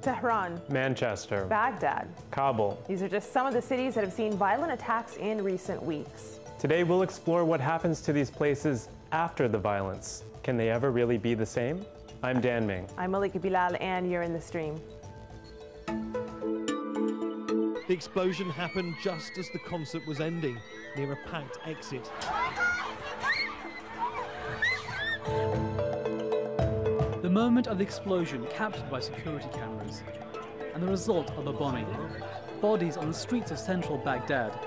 Tehran, Manchester, Baghdad, Kabul. These are just some of the cities that have seen violent attacks in recent weeks. Today we'll explore what happens to these places after the violence. Can they ever really be the same? I'm Dan Ming. I'm Malika Bilal, and you're in the stream. The explosion happened just as the concert was ending, near a packed exit. The moment of the explosion captured by security cameras, and the result of a bombing. Bodies on the streets of central Baghdad.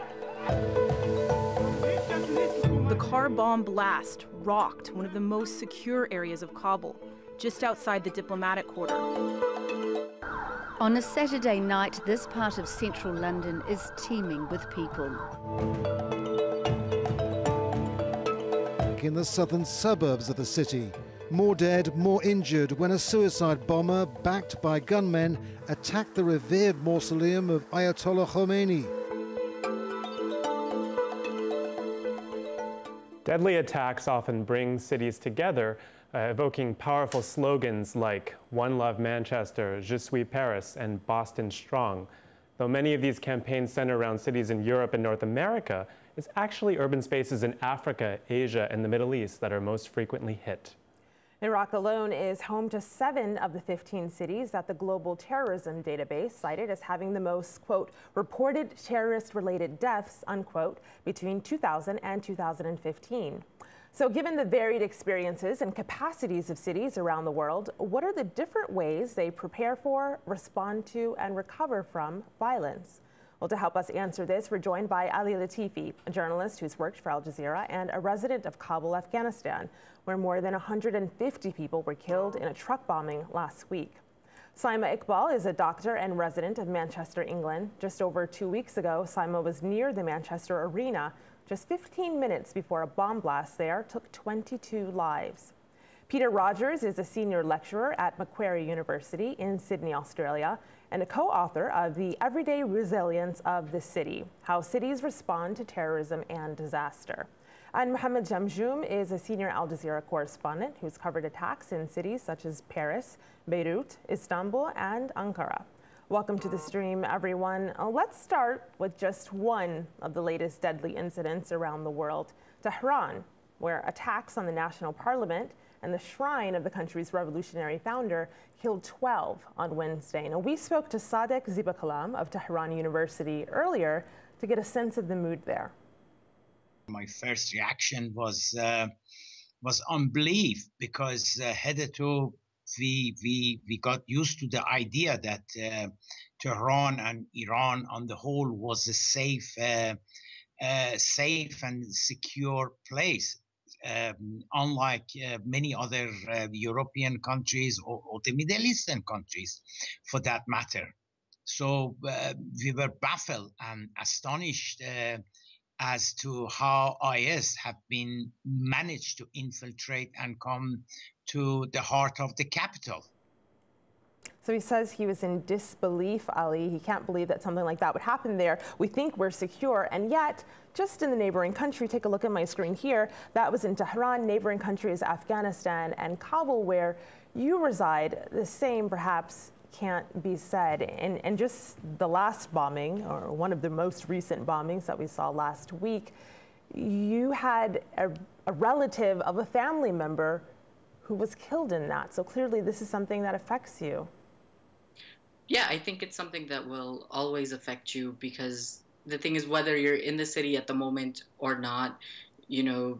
The car bomb blast rocked one of the most secure areas of Kabul, just outside the diplomatic quarter. On a Saturday night, this part of central London is teeming with people. In the southern suburbs of the city, more dead, more injured when a suicide bomber backed by gunmen attacked the revered mausoleum of Ayatollah Khomeini. Deadly attacks often bring cities together, evoking powerful slogans like One Love Manchester, Je suis Paris, and Boston Strong. Though many of these campaigns center around cities in Europe and North America, it's actually urban spaces in Africa, Asia, and the Middle East that are most frequently hit. Iraq alone is home to 7 of the 15 cities that the Global Terrorism Database cited as having the most, quote, reported terrorist-related deaths, unquote, between 2000 and 2015. So given the varied experiences and capacities of cities around the world, what are the different ways they prepare for, respond to, and recover from violence? Well, to help us answer this, we're joined by Ali Latifi, a journalist who's worked for Al Jazeera and a resident of Kabul, Afghanistan, where more than 150 people were killed in a truck bombing last week. Saima Iqbal is a doctor and resident of Manchester, England. Just over 2 weeks ago, Saima was near the Manchester Arena just 15 minutes before a bomb blast there took 22 lives. Peter Rogers is a senior lecturer at Macquarie University in Sydney, Australia, and a co-author of The Everyday Resilience of the City, How Cities Respond to Terrorism and Disaster. And Mohammed Jamjoom is a senior Al Jazeera correspondent who's covered attacks in cities such as Paris, Beirut, Istanbul, and Ankara. Welcome to the stream, everyone. Let's start with just one of the latest deadly incidents around the world, Tehran, where attacks on the national parliament and the shrine of the country's revolutionary founder killed 12 on Wednesday. Now, we spoke to Sadek Zibakalam of Tehran University earlier to get a sense of the mood there. My first reaction was unbelief, because hitherto we got used to the idea that Tehran and Iran on the whole was a safe and secure place. Unlike many other European countries or the Middle Eastern countries, for that matter. So we were baffled and astonished as to how IS have been managed to infiltrate and come to the heart of the capital. So he says he was in disbelief, Ali. He can't believe that something like that would happen there. We think we're secure, and yet, just in the neighboring country, take a look at my screen here, that was in Tehran, neighboring countries Afghanistan and Kabul, where you reside. The same perhaps can't be said. And just the last bombing, or one of the most recent bombings that we saw last week, you had a relative of a family member who was killed in that. So clearly this is something that affects you. Yeah, I think it's something that will always affect you, because the thing is, whether you're in the city at the moment or not, you know,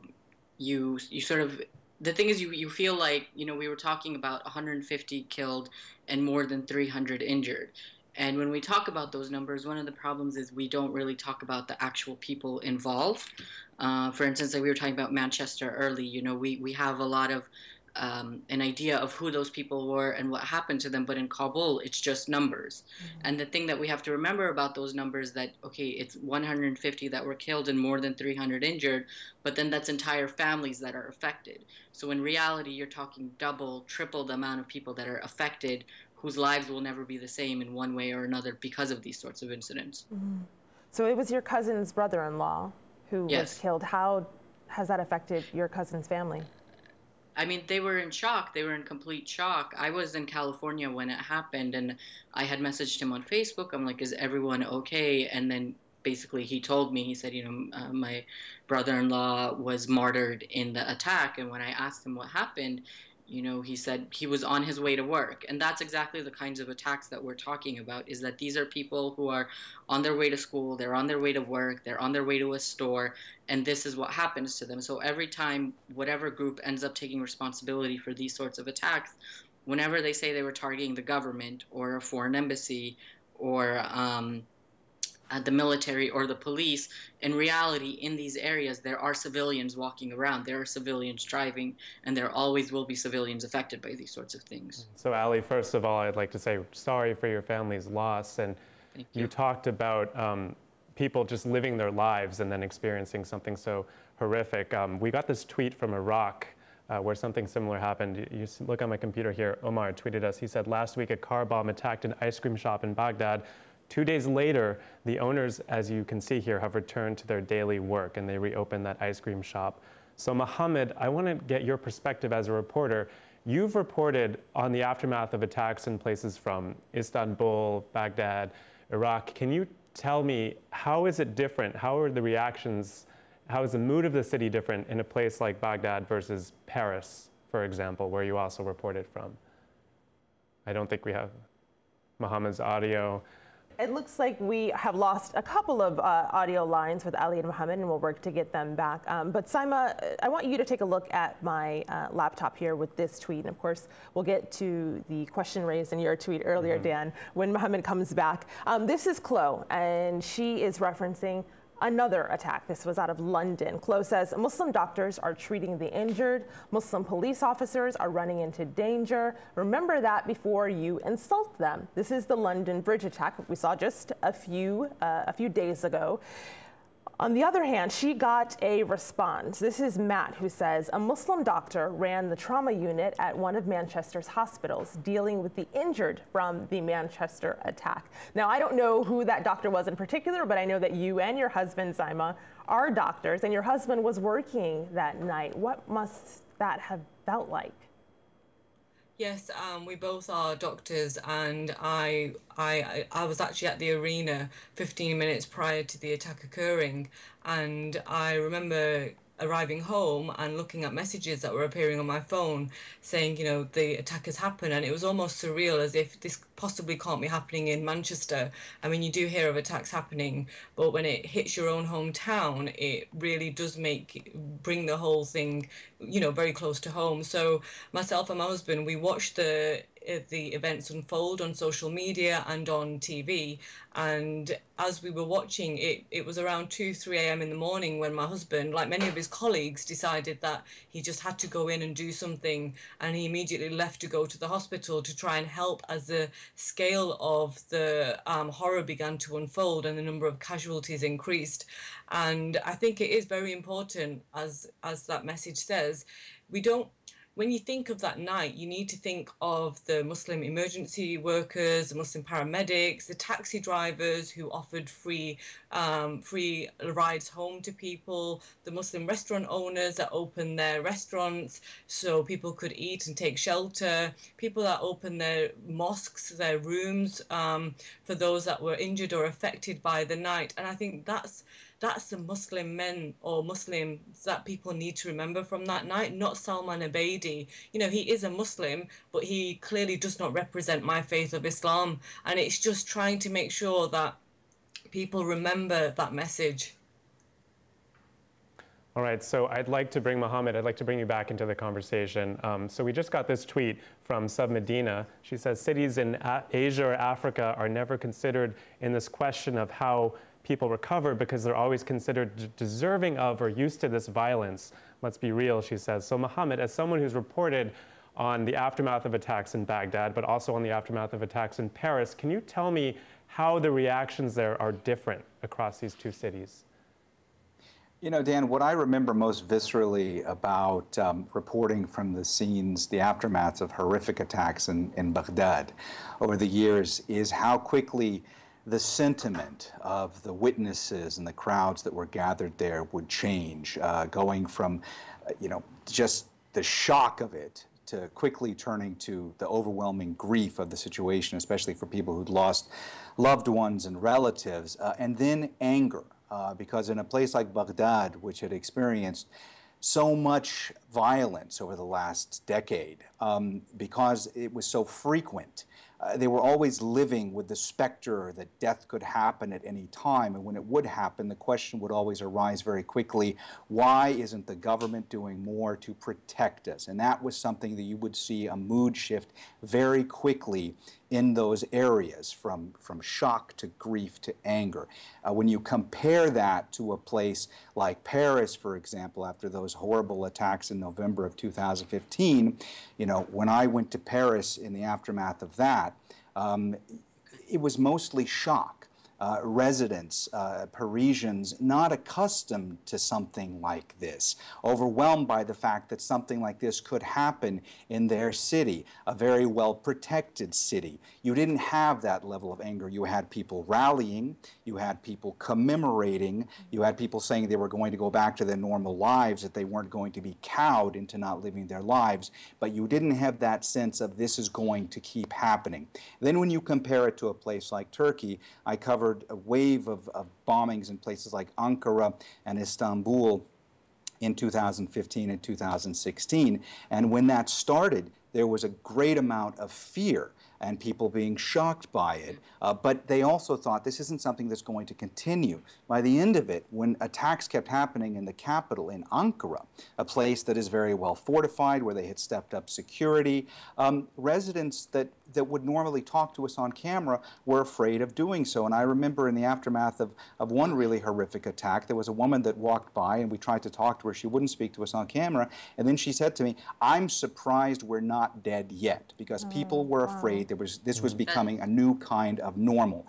you sort of, the thing is you feel like, you know, we were talking about 150 killed and more than 300 injured. And when we talk about those numbers, one of the problems is we don't really talk about the actual people involved. For instance, like we were talking about Manchester early, you know, we have a lot of an idea of who those people were and what happened to them, but in Kabul it's just numbers. And the thing that we have to remember about those numbers, that okay, it's 150 that were killed and more than 300 injured, but then that's entire families that are affected. So in reality you're talking double, triple the amount of people that are affected, whose lives will never be the same in one way or another because of these sorts of incidents. So it was your cousin's brother-in-law who was killed. How has that affected your cousin's family? I mean, they were in shock. They were in complete shock. I was in California when it happened, and I had messaged him on Facebook. I'm like, is everyone okay? And then basically he told me, he said, my brother-in-law was martyred in the attack. And when I asked him what happened, he said he was on his way to work. And that's exactly the kinds of attacks that we're talking about, is that these are people who are on their way to school, they're on their way to work, they're on their way to a store, and this is what happens to them. So every time whatever group ends up taking responsibility for these sorts of attacks, whenever they say they were targeting the government or a foreign embassy or the military or the police, in reality, in these areas, there are civilians walking around, there are civilians driving, and there always will be civilians affected by these sorts of things. So Ali, first of all, I'd like to say sorry for your family's loss. And you talked about people just living their lives and then experiencing something so horrific. We got this tweet from Iraq where something similar happened. You look on my computer here, Omar tweeted us. He said, last week a car bomb attacked an ice cream shop in Baghdad. 2 days later, the owners, as you can see here, have returned to their daily work and they reopened that ice cream shop. So Mohammed, I want to get your perspective as a reporter. You've reported on the aftermath of attacks in places from Istanbul, Baghdad, Iraq. Can you tell me, how is it different? How are the reactions, how is the mood of the city different in a place like Baghdad versus Paris, for example, where you also reported from? I don't think we have Mohammed's audio. It looks like we have lost a couple of audio lines with Ali and Mohammed, and we'll work to get them back. But Saima, I want you to take a look at my laptop here with this tweet. And of course, we'll get to the question raised in your tweet earlier, Dan, when Mohammed comes back. This is Chloe, and she is referencing another attack. This was out of London. Chloe says Muslim doctors are treating the injured. Muslim police officers are running into danger. Remember that before you insult them. This is the London Bridge attack we saw just a few days ago. On the other hand, she got a response. This is Matt, who says a Muslim doctor ran the trauma unit at one of Manchester's hospitals, dealing with the injured from the Manchester attack. Now, I don't know who that doctor was in particular, but I know that you and your husband, Saima, are doctors, and your husband was working that night. What must that have felt like? Yes, we both are doctors, and I was actually at the arena 15 minutes prior to the attack occurring, and I remember arriving home and looking at messages that were appearing on my phone saying, the attack has happened, and it was almost surreal, as if this possibly can't be happening in Manchester. I mean, you do hear of attacks happening, but when it hits your own hometown, it really does bring the whole thing, very close to home. So myself and my husband, we watched the events unfold on social media and on TV, and as we were watching it was around 2-3 a.m. in the morning when my husband, like many of his colleagues, decided that he just had to go in and do something, and he immediately left to go to the hospital to try and help as the scale of the horror began to unfold and the number of casualties increased. And I think it is very important, as that message says, when you think of that night, you need to think of the Muslim emergency workers, the Muslim paramedics, the taxi drivers who offered free rides home to people, the Muslim restaurant owners that opened their restaurants so people could eat and take shelter, people that opened their mosques, their rooms for those that were injured or affected by the night. And I think that's the Muslim men or Muslims that people need to remember from that night, not Salman Abedi. He is a Muslim, but he clearly does not represent my faith of Islam. And it's just trying to make sure that people remember that message. All right, so I'd like to bring Mohammed, I'd like to bring you back into the conversation. So we just got this tweet from Sub Medina. She says, cities in Asia or Africa are never considered in this question of how people recover because they're always considered deserving of or used to this violence. Let's be real, she says. So Mohammed, as someone who's reported on the aftermath of attacks in Baghdad, but also on the aftermath of attacks in Paris, can you tell me how the reactions there are different across these two cities? Dan, what I remember most viscerally about reporting from the scenes, the aftermaths of horrific attacks in Baghdad over the years is how quickly the sentiment of the witnesses and the crowds that were gathered there would change, going from, just the shock of it to quickly turning to the overwhelming grief of the situation, especially for people who'd lost loved ones and relatives, and then anger, because in a place like Baghdad, which had experienced so much violence over the last decade, because it was so frequent, they were always living with the specter that death could happen at any time. And when it would happen, the question would always arise very quickly, why isn't the government doing more to protect us? And that was something that you would see a mood shift very quickly in those areas, from shock to grief to anger. When you compare that to a place like Paris, for example, after those horrible attacks in November of 2015, you know, when I went to Paris in the aftermath of that, it was mostly shock. Residents, Parisians, not accustomed to something like this, overwhelmed by the fact that something like this could happen in their city, a very well-protected city. You didn't have that level of anger. You had people rallying, you had people commemorating, you had people saying they were going to go back to their normal lives, that they weren't going to be cowed into not living their lives, but you didn't have that sense of this is going to keep happening. Then when you compare it to a place like Turkey, I covered a wave of bombings in places like Ankara and Istanbul in 2015 and 2016. And when that started, there was a great amount of fear and people being shocked by it. But they also thought this isn't something that's going to continue. By the end of it, when attacks kept happening in the capital, in Ankara, a place that is very well fortified, where they had stepped up security, residents that would normally talk to us on camera were afraid of doing so. And I remember in the aftermath of one really horrific attack, there was a woman that walked by and we tried to talk to her. She wouldn't speak to us on camera. And then she said to me, "I'm surprised we're not dead yet," because people were afraid this was becoming a new kind of normal.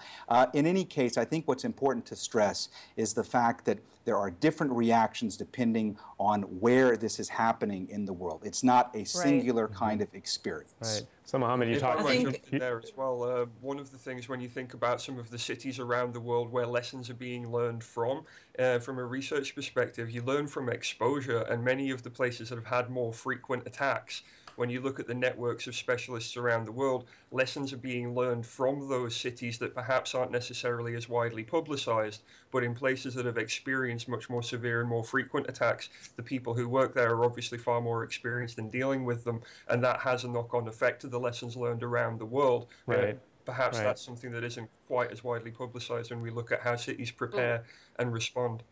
In any case, I think what's important to stress is the fact that there are different reactions depending on where this is happening in the world. It's not a singular kind of experience. Right. So Mohammed, you talked about there as well. One of the things when you think about some of the cities around the world where lessons are being learned from a research perspective, you learn from exposure, and many of the places that have had more frequent attacks, when you look at the networks of specialists around the world, lessons are being learned from those cities that perhaps aren't necessarily as widely publicized, but in places that have experienced much more severe and more frequent attacks, the people who work there are obviously far more experienced in dealing with them, and that has a knock-on effect to the lessons learned around the world. Right. Perhaps that's something that isn't quite as widely publicized when we look at how cities prepare and respond.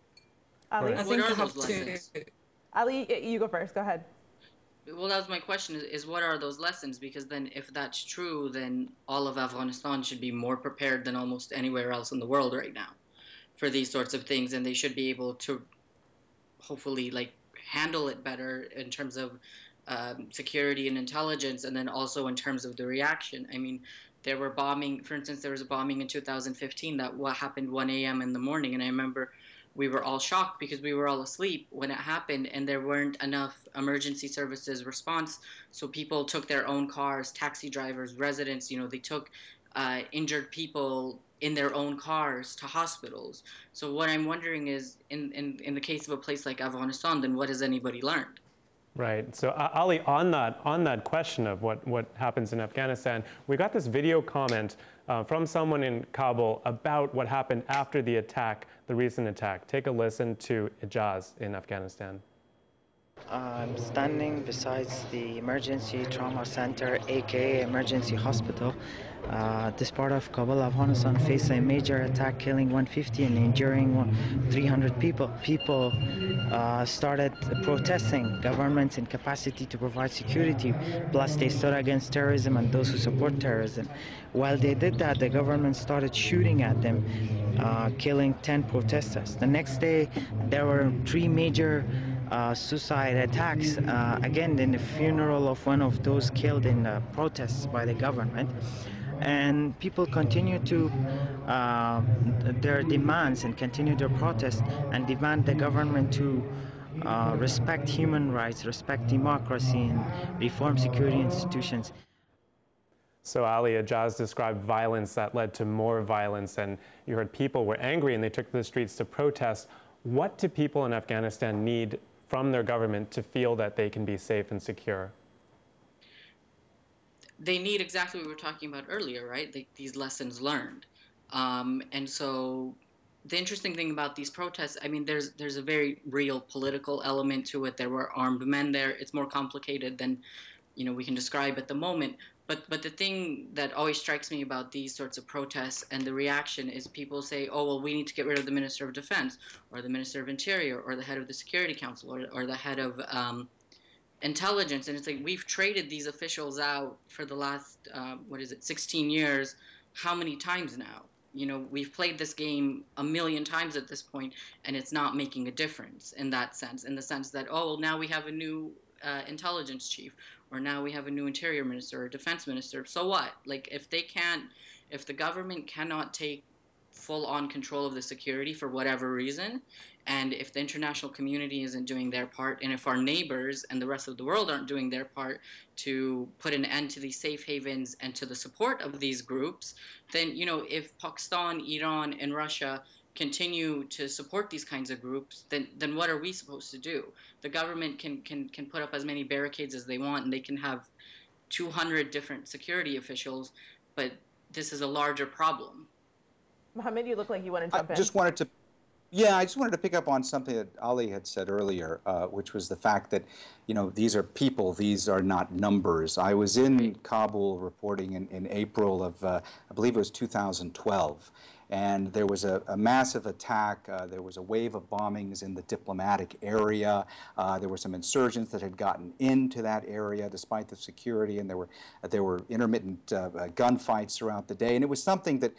Ali, I think I have to. Ali, you go first. Go ahead. Well, that was my question, is what are those lessons? Because then if that's true, then all of Afghanistan should be more prepared than almost anywhere else in the world right now for these sorts of things. And they should be able to hopefully like handle it better in terms of security and intelligence, and then also in terms of the reaction. I mean, there were bombing, for instance, there was a bombing in 2015 that happened 1 a.m. in the morning. And I remember we were all shocked because we were all asleep when it happened, and there weren't enough emergency services response. So people took their own cars, taxi drivers, residents, you know, they took injured people in their own cars to hospitals. So what I'm wondering is, in the case of a place like Afghanistan, then what has anybody learned? Right. So Ali, on that question of what happens in Afghanistan, we got this video comment from someone in Kabul about what happened after the attack, the recent attack. Take a listen to Ijaz in Afghanistan. I'm standing beside the emergency trauma center, aka emergency hospital. This part of Kabul, Afghanistan, faced a major attack, killing 150 and injuring 300 people. People started protesting government's incapacity to provide security, plus they stood against terrorism and those who support terrorism. While they did that, the government started shooting at them, killing 10 protesters. The next day, there were 3 major suicide attacks, again in the funeral of one of those killed in protests by the government. And people continue to their demands and continue their protests and demand the government to respect human rights, respect democracy, and reform security institutions. So Ali, Ijaz described violence that led to more violence, and you heard people were angry and they took to the streets to protest. What do people in Afghanistan need from their government to feel that they can be safe and secure? They need exactly what we were talking about earlier, right? These lessons learned. And so the interesting thing about these protests, I mean, there's a very real political element to it. There were armed men there. It's more complicated than, we can describe at the moment. But the thing that always strikes me about these sorts of protests and the reaction is people say, oh, well, we need to get rid of the Minister of Defense or the Minister of Interior or the head of the Security Council or the head of intelligence. And it's like, we've traded these officials out for the last, 16 years. How many times now? We've played this game a million times at this point, and it's not making a difference in that sense, in the sense that, oh, now we have a new intelligence chief, or now we have a new interior minister or defense minister. So what? Like, if the government cannot take full-on control of the security for whatever reason, and if the international community isn't doing their part, and if our neighbors and the rest of the world aren't doing their part to put an end to these safe havens and to the support of these groups, then, if Pakistan, Iran, and Russia continue to support these kinds of groups, then what are we supposed to do? The government can put up as many barricades as they want, and they can have 200 different security officials, but this is a larger problem. Mohammed, you look like you want to jump in. I just wanted to pick up on something that Ali had said earlier, which was the fact that, these are people, these are not numbers. I was in Kabul reporting in April of, I believe it was 2012. And there was a massive attack. There was a wave of bombings in the diplomatic area. There were some insurgents that had gotten into that area despite the security, and there were intermittent gunfights throughout the day. And it was something that,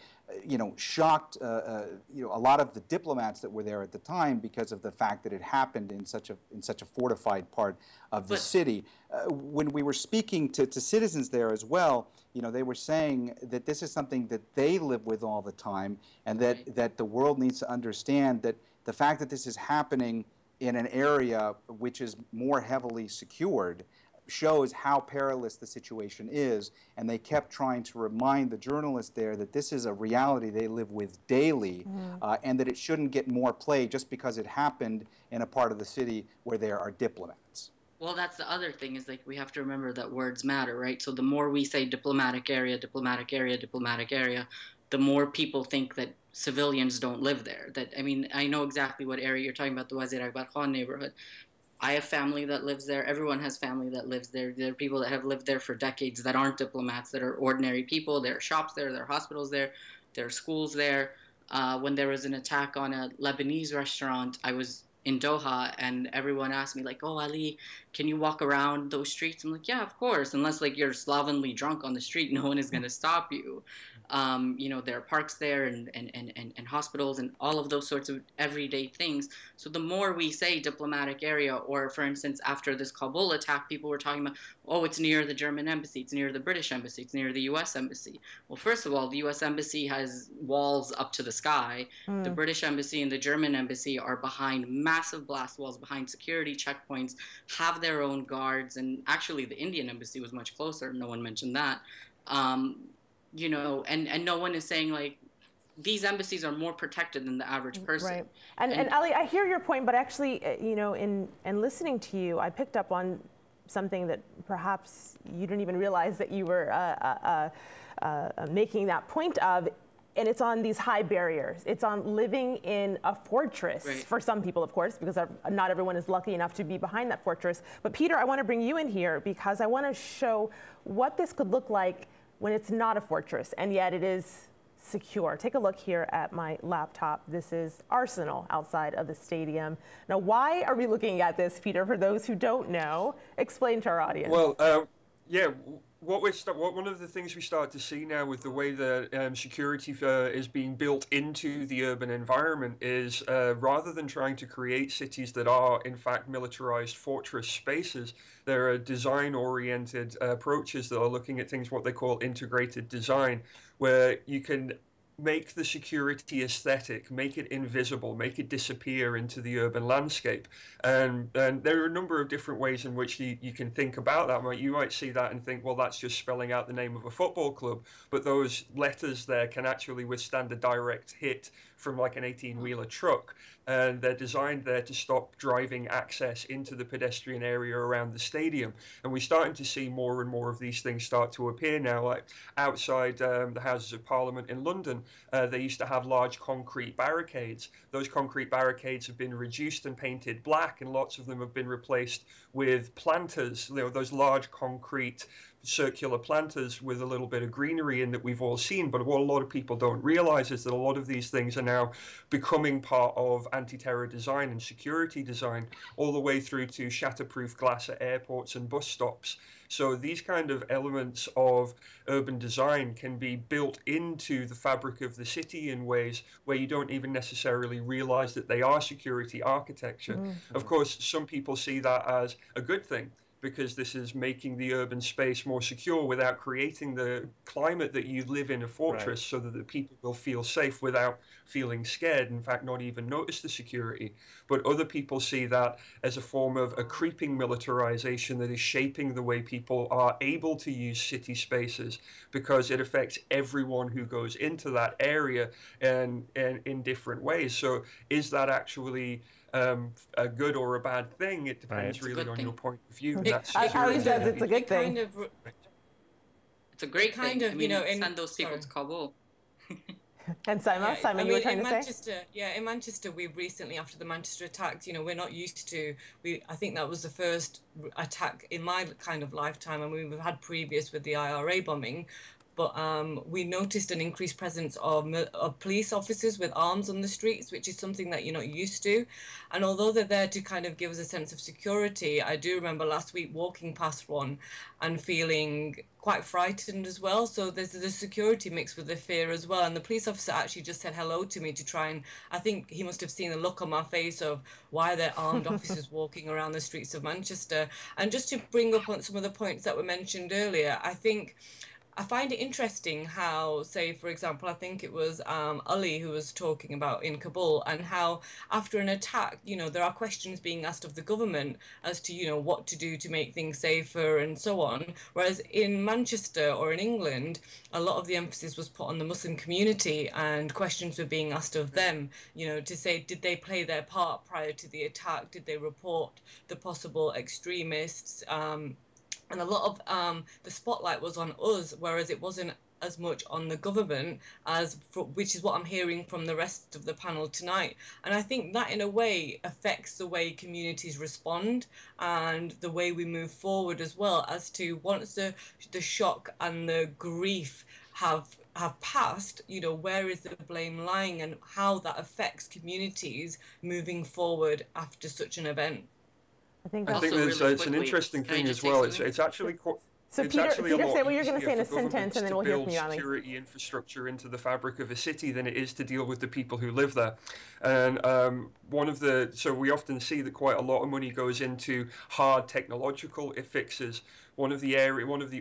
shocked a lot of the diplomats that were there at the time because of the fact that it happened in such a fortified part of the city. When we were speaking to citizens there as well, they were saying that this is something that they live with all the time, and that the world needs to understand that the fact that this is happening in an area which is more heavily secured shows how perilous the situation is. And they kept trying to remind the journalists there that this is a reality they live with daily, and that it shouldn't get more play just because it happened in a part of the city where there are diplomats. Well, that's the other thing, is like, we have to remember that words matter, right? So the more we say diplomatic area, diplomatic area, diplomatic area, the more people think that civilians don't live there. I know exactly what area you're talking about, the Wazir Akbar Khan neighborhood. I have family that lives there. Everyone has family that lives there. There are people that have lived there for decades that aren't diplomats, that are ordinary people. There are shops there, there are hospitals there, there are schools there. When there was an attack on a Lebanese restaurant, I was in Doha, and everyone asked me, like, oh, Ali, can you walk around those streets? I'm like, yeah, of course. Unless, like, you're slovenly drunk on the street, no one is going to stop you. There are parks there and hospitals and all of those sorts of everyday things. So the more we say diplomatic area, or for instance, after this Kabul attack, people were talking about, oh, it's near the German embassy, it's near the British embassy, it's near the US embassy. Well, first of all, the US embassy has walls up to the sky. The British embassy and the German embassy are behind massive blast walls, behind security checkpoints, have their own guards. And actually the Indian embassy was much closer. No one mentioned that. And no one is saying, like, these embassies are more protected than the average person. Right. And Ali, I hear your point, but actually, in listening to you, I picked up on something that perhaps you didn't even realize that you were making that point of, and it's on these high barriers. It's on living in a fortress, for some people, of course, because not everyone is lucky enough to be behind that fortress. But Peter, I want to bring you in here because I want to show what this could look like when it's not a fortress, and yet it is secure. Take a look here at my laptop. This is Arsenal outside of the stadium. Now, why are we looking at this, Peter? For those who don't know, explain to our audience. Well, one of the things we start to see now with the way that security is being built into the urban environment is rather than trying to create cities that are in fact militarized fortress spaces, there are design-oriented approaches that are looking at things what they call integrated design, where you can make the security aesthetic, make it invisible, make it disappear into the urban landscape. And there are a number of different ways in which you can think about that. You might see that and think, well, that's just spelling out the name of a football club, but those letters there can actually withstand a direct hit from like an 18-wheeler truck. And they're designed there to stop driving access into the pedestrian area around the stadium. And we're starting to see more and more of these things start to appear now, like outside the Houses of Parliament in London. They used to have large concrete barricades. Those concrete barricades have been reduced and painted black, and lots of them have been replaced with planters, those large concrete circular planters with a little bit of greenery in that we've all seen. But what a lot of people don't realize is that a lot of these things are now becoming part of anti-terror design and security design, all the way through to shatterproof glass at airports and bus stops. So these kind of elements of urban design can be built into the fabric of the city in ways where you don't even necessarily realize that they are security architecture. Mm-hmm. Of course, some people see that as a good thing, because this is making the urban space more secure without creating the climate that you live in a fortress, right, so that the people will feel safe without feeling scared, in fact, not even notice the security. But other people see that as a form of a creeping militarization that is shaping the way people are able to use city spaces, because it affects everyone who goes into that area and in different ways. So is that actually a good or a bad thing? It depends really on your point of view. It's a good thing. It's a great kind of, send those people to Kabul. And Simon, you were trying to say? In Manchester, we recently, after the Manchester attacks, we're not used to, I think that was the first attack in my kind of lifetime, and we've had previous with the IRA bombing. But we noticed an increased presence of police officers with arms on the streets, which is something that you're not used to. And although they're there to kind of give us a sense of security, I do remember last week walking past one and feeling quite frightened as well. So there's the security mixed with the fear as well. And the police officer actually just said hello to me to try and, I think he must have seen the look on my face of why they're armed officers walking around the streets of Manchester. And just to bring up on some of the points that were mentioned earlier, I find it interesting how, say, for example, I think it was Ali who was talking about in Kabul, and how after an attack, there are questions being asked of the government as to, what to do to make things safer and so on. Whereas in Manchester or in England, a lot of the emphasis was put on the Muslim community, and questions were being asked of them, to say, did they play their part prior to the attack? Did they report the possible extremists? And a lot of the spotlight was on us, whereas it wasn't as much on the government, which is what I'm hearing from the rest of the panel tonight. And I think that in a way affects the way communities respond and the way we move forward as well, as to once the shock and the grief have passed, where is the blame lying, and how that affects communities moving forward after such an event. I think it's an interesting thing as well. It's actually quite. So Peter, say what you're going to say in a sentence, and then we'll hear from you, Ali. Security infrastructure into the fabric of a city than it is to deal with the people who live there. And so we often see that quite a lot of money goes into hard technological fixes. One of the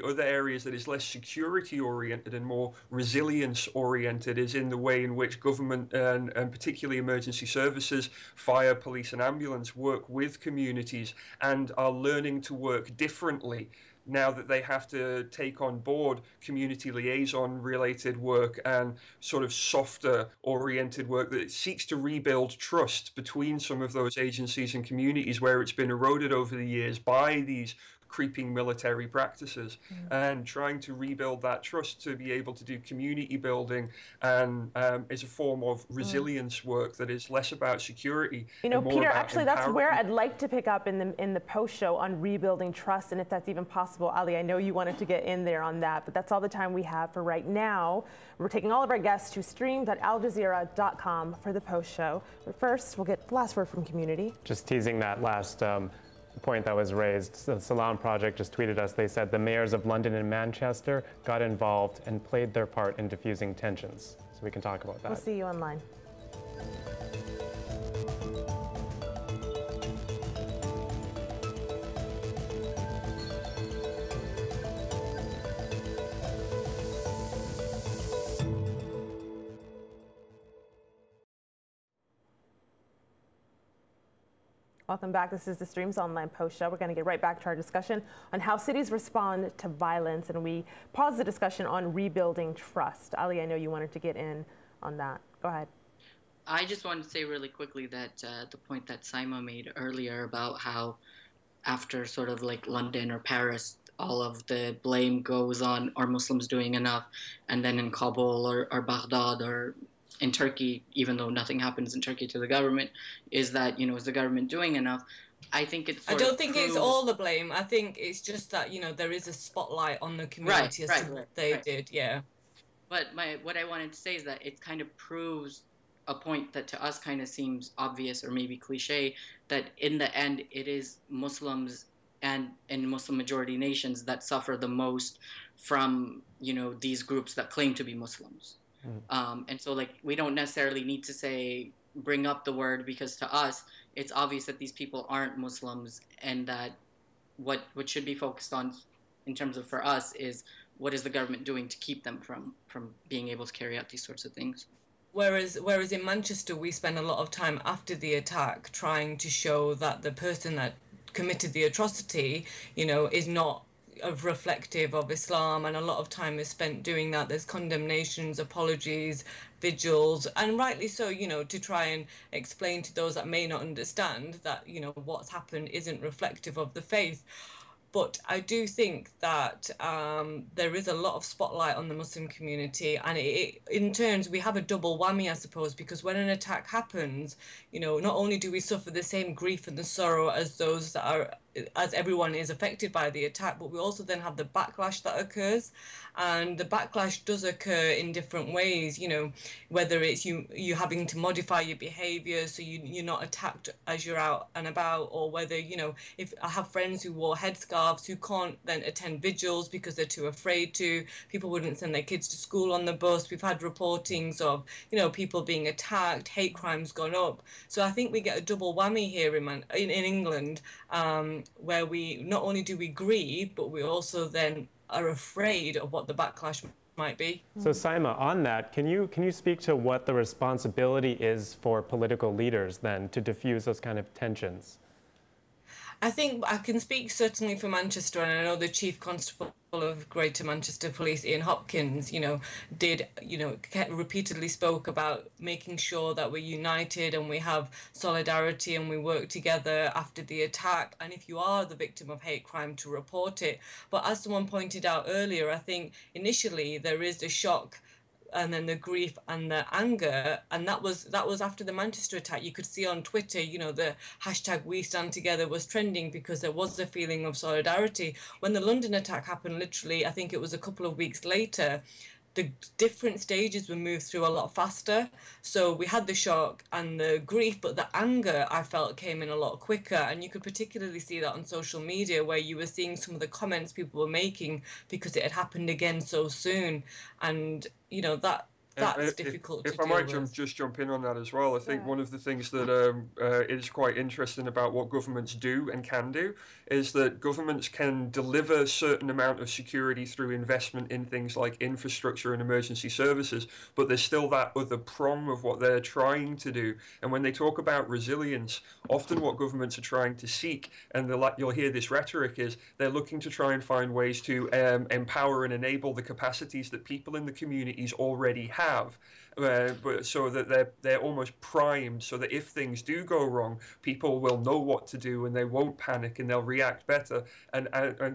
other areas that is less security oriented and more resilience oriented is in the way in which government and particularly emergency services, fire, police and ambulance work with communities and are learning to work differently now that they have to take on board community liaison related work and sort of softer oriented work that seeks to rebuild trust between some of those agencies and communities where it's been eroded over the years by these creeping military practices, and trying to rebuild that trust to be able to do community building and is a form of resilience work that is less about security. And more Peter, about actually that's where I'd like to pick up in the post show on rebuilding trust, and if that's even possible. Ali, I know you wanted to get in there on that, but that's all the time we have for right now. We're taking all of our guests to stream.aljazeera.com for the post show. But first, we'll get the last word from community. Just teasing that last point that was raised. The Salam Project just tweeted us. They said the mayors of London and Manchester got involved and played their part in diffusing tensions. So we can talk about that. We'll see you online. Welcome back. This is the Streams Online Post Show. We're going to get right back to our discussion on how cities respond to violence, and we pause the discussion on rebuilding trust. Ali, I know you wanted to get in on that. Go ahead. I just wanted to say really quickly that the point that Saima made earlier about how after sort of like London or Paris, all of the blame goes on, are Muslims doing enough? And then in Kabul or Baghdad or in Turkey, even though nothing happens in Turkey to the government, is that, is the government doing enough? I think it's I don't think it's all the blame. I think it's just that, there is a spotlight on the community as to what they did, yeah. But what I wanted to say is that it kind of proves a point that to us kind of seems obvious or maybe cliche, that in the end it is Muslims and in Muslim majority nations that suffer the most from, these groups that claim to be Muslims. And so we don't necessarily need to bring up the word, because to us it's obvious that these people aren't Muslims, and that what should be focused on in terms of for us is what is the government doing to keep them from being able to carry out these sorts of things. Whereas in Manchester we spent a lot of time after the attack trying to show that the person that committed the atrocity, is not reflective of Islam, and a lot of time is spent doing that. There's condemnations, apologies, vigils, and rightly so, to try and explain to those that may not understand that, what's happened isn't reflective of the faith. But I do think that there is a lot of spotlight on the Muslim community, and in turns we have a double whammy, I suppose, because when an attack happens, not only do we suffer the same grief and the sorrow as those that are, as everyone is affected by the attack, but we also then have the backlash that occurs, and the backlash does occur in different ways, whether it's you having to modify your behavior so you're not attacked as you're out and about, or whether, if I have friends who wore headscarves who can't then attend vigils because they're too afraid to, people wouldn't send their kids to school on the bus. We've had reportings of, people being attacked, hate crimes gone up. So I think we get a double whammy here in England, where we not only do we grieve, but we also then are afraid of what the backlash might be. So Saima, on that, can you speak to what the responsibility is for political leaders then to diffuse those kind of tensions? I think I can speak certainly for Manchester, and I know the Chief Constable of Greater Manchester Police, Ian Hopkins, repeatedly spoke about making sure that we're united and we have solidarity and we work together after the attack. And if you are the victim of hate crime, to report it. But as someone pointed out earlier, I think initially there is the shock and then the grief and the anger, and that was after the Manchester attack. You could see on Twitter, the hashtag We Stand Together was trending because there was a feeling of solidarity. When the London attack happened, literally, I think it was a couple of weeks later, the different stages were moved through a lot faster. So we had the shock and the grief, but the anger, I felt, came in a lot quicker. And you could particularly see that on social media, where you were seeing some of the comments people were making because it had happened again so soon. And, that's difficult to deal with. If I might just jump in on that as well, I think one of the things that is quite interesting about what governments do and can do is that governments can deliver a certain amount of security through investment in things like infrastructure and emergency services, but there's still that other prong of what they're trying to do. And when they talk about resilience, often what governments are trying to seek, and you'll hear this rhetoric, is they're looking to try and find ways to empower and enable the capacities that people in the communities already have, but so that they're almost primed, so that if things do go wrong, people will know what to do and they won't panic and they'll react better. And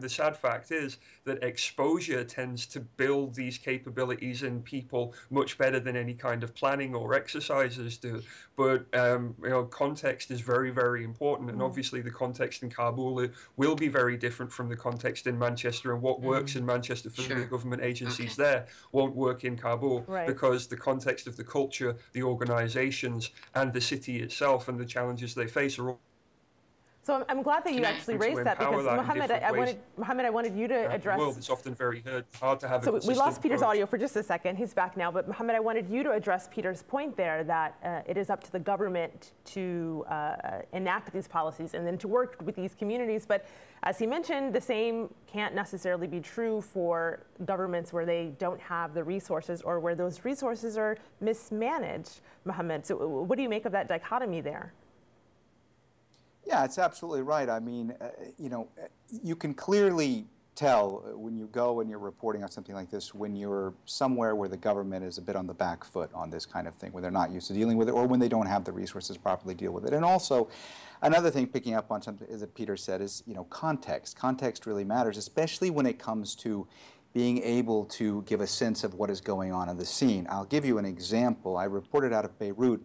the sad fact is that exposure tends to build these capabilities in people much better than any kind of planning or exercises do. But context is very, very important, and obviously the context in Kabul will be very different from the context in Manchester, and what works in Manchester for the government agencies there won't work in Kabul, because the context of the culture, the organizations, and the city itself and the challenges they face are all. So I'm glad that you actually raised that, because Mohammed, I wanted you to address. World, it's often very hard to have. So we lost Peter's audio for just a second. He's back now. But Mohammed, I wanted you to address Peter's point there, that it is up to the government to enact these policies and then to work with these communities. But as he mentioned, the same can't necessarily be true for governments where they don't have the resources or where those resources are mismanaged. Mohammed, so what do you make of that dichotomy there? Yeah, it's absolutely right. I mean, you know, you can clearly tell when you go and you're reporting on something like this when you're somewhere where the government is a bit on the back foot on this kind of thing, where they're not used to dealing with it or when they don't have the resources to properly deal with it. And also, another thing, picking up on something that Peter said, is, you know, context. Context really matters, especially when it comes to being able to give a sense of what is going on in the scene. I'll give you an example. I reported out of Beirut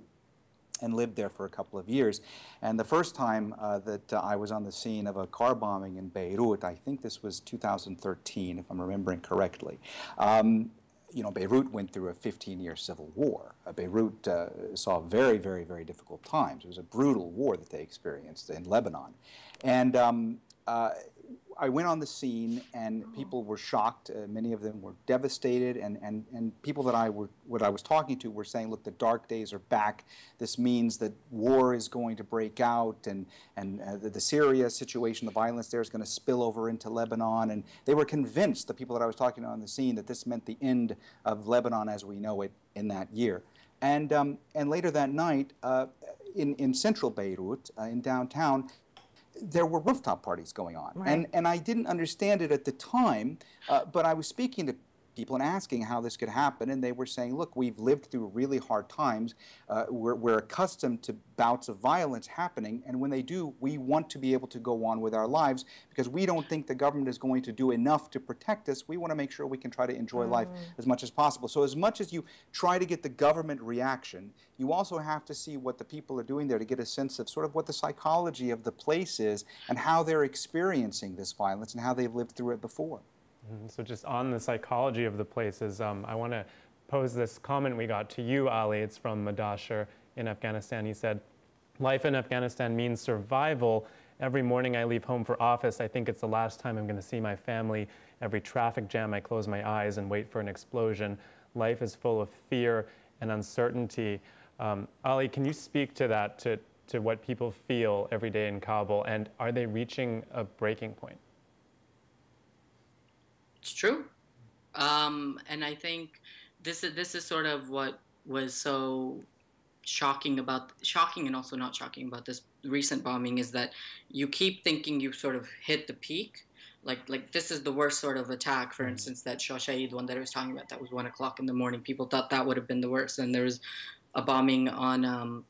and lived there for a couple of years. And the first time that I was on the scene of a car bombing in Beirut, I think this was 2013, if I'm remembering correctly. You know, Beirut went through a 15-year civil war. Beirut saw very, very, very difficult times. It was a brutal war that they experienced in Lebanon. And I went on the scene, and people were shocked. Many of them were devastated, and people that I was talking to were saying, look, the dark days are back. This means that war is going to break out, and the Syria situation, the violence there is going to spill over into Lebanon. And they were convinced, the people that I was talking to on the scene, that this meant the end of Lebanon as we know it in that year. And later that night, in central Beirut, in downtown, there were rooftop parties going on. Right. And I didn't understand it at the time, but I was speaking to people and asking how this could happen, and they were saying, look, we've lived through really hard times. We're accustomed to bouts of violence happening, and when they do, we want to be able to go on with our lives because we don't think the government is going to do enough to protect us. We want to make sure we can try to enjoy life as much as possible. So as much as you try to get the government reaction, you also have to see what the people are doing there to get a sense of sort of what the psychology of the place is and how they're experiencing this violence and how they've lived through it before. So just on the psychology of the places, I want to pose this comment we got to you, Ali. It's from Madashir in Afghanistan. He said, life in Afghanistan means survival. Every morning I leave home for office, I think it's the last time I'm going to see my family. Every traffic jam, I close my eyes and wait for an explosion. Life is full of fear and uncertainty. Ali, can you speak to that, to what people feel every day in Kabul, and are they reaching a breaking point? It's true. And I think this is sort of what was so shocking and also not shocking about this recent bombing is that you keep thinking you sort of hit the peak. Like this is the worst sort of attack, for instance, that Shah Shahid one that I was talking about, that was 1 o'clock in the morning. People thought that would have been the worst. And there was a bombing on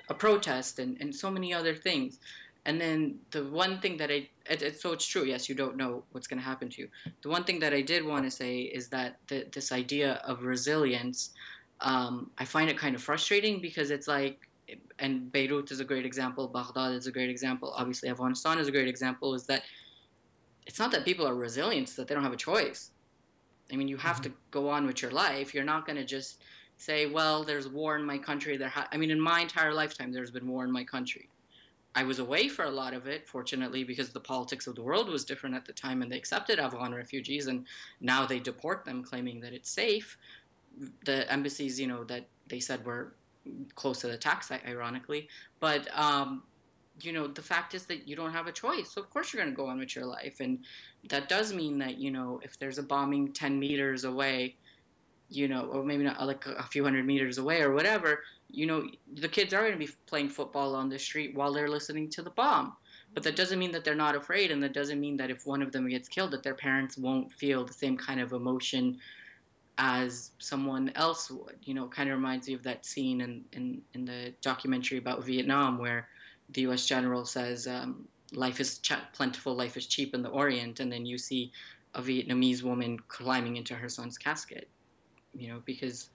a protest and so many other things. And then the one thing that so it's true, yes, you don't know what's going to happen to you. The one thing that I did want to say is that this idea of resilience, I find it kind of frustrating because it's like, and Beirut is a great example, Baghdad is a great example, obviously Afghanistan is a great example, is that it's not that people are resilient, it's that they don't have a choice. I mean, you have to go on with your life. You're not going to just say, well, there's war in my country. I mean, in my entire lifetime, there's been war in my country. I was away for a lot of it, fortunately, because the politics of the world was different at the time, and they accepted Afghan refugees, and now they deport them, claiming that it's safe. The embassies, you know, that they said were close to the attack site, ironically. But, you know, the fact is that you don't have a choice. So, of course, you're going to go on with your life. And that does mean that, you know, if there's a bombing 10 meters away, you know, or maybe not like a few hundred meters away or whatever, you know, the kids are going to be playing football on the street while they're listening to the bomb. But that doesn't mean that they're not afraid, and that doesn't mean that if one of them gets killed, that their parents won't feel the same kind of emotion as someone else would. You know, it kind of reminds me of that scene in the documentary about Vietnam where the U.S. general says, life is plentiful, life is cheap in the Orient, and then you see a Vietnamese woman climbing into her son's casket. You know, because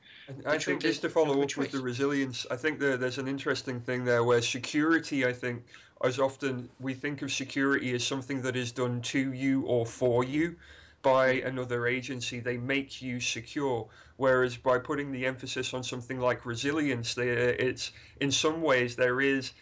I think just to follow up with the resilience, I think there's an interesting thing there where security, I think, as often we think of security as something that is done to you or for you by another agency. They make you secure, whereas by putting the emphasis on something like resilience, it's in some ways there is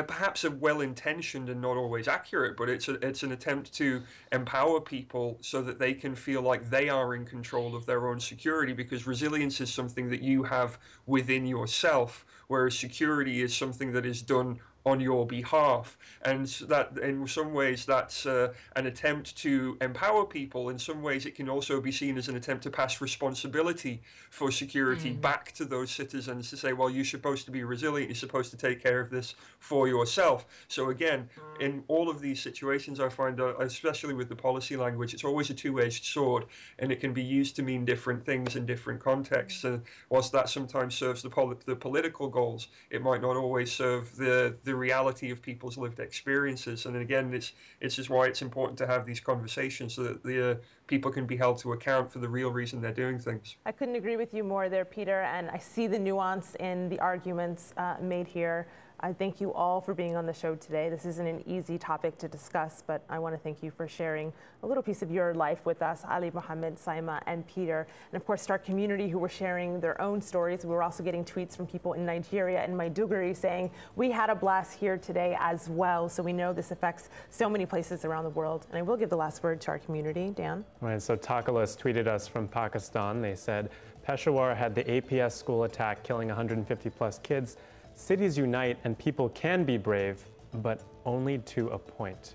perhaps a well-intentioned and not always accurate, but it's an attempt to empower people so that they can feel like they are in control of their own security, because resilience is something that you have within yourself, whereas security is something that is done on your behalf. And that in some ways that's an attempt to empower people. In some ways it can also be seen as an attempt to pass responsibility for security back to those citizens, to say, well, you're supposed to be resilient, you're supposed to take care of this for yourself. So again, in all of these situations, I find, especially with the policy language, it's always a two-edged sword, and it can be used to mean different things in different contexts. And whilst that sometimes serves the political goals, it might not always serve the reality of people's lived experiences. And then again, it's just why it's important to have these conversations, so that the people can be held to account for the real reason they're doing things. I couldn't agree with you more there, Peter, and I see the nuance in the arguments made here. I thank you all for being on the show today. This isn't an easy topic to discuss, but I want to thank you for sharing a little piece of your life with us, Ali, Mohammed, Saima, and Peter, and of course our community who were sharing their own stories. We were also getting tweets from people in Nigeria and Maiduguri saying, we had a blast here today as well. So we know this affects so many places around the world. And I will give the last word to our community. Dan? Right, so Takalis tweeted us from Pakistan. They said, Peshawar had the APS school attack, killing 150 plus kids. Cities unite and people can be brave, but only to a point.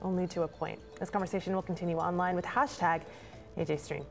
Only to a point. This conversation will continue online with #AJStream.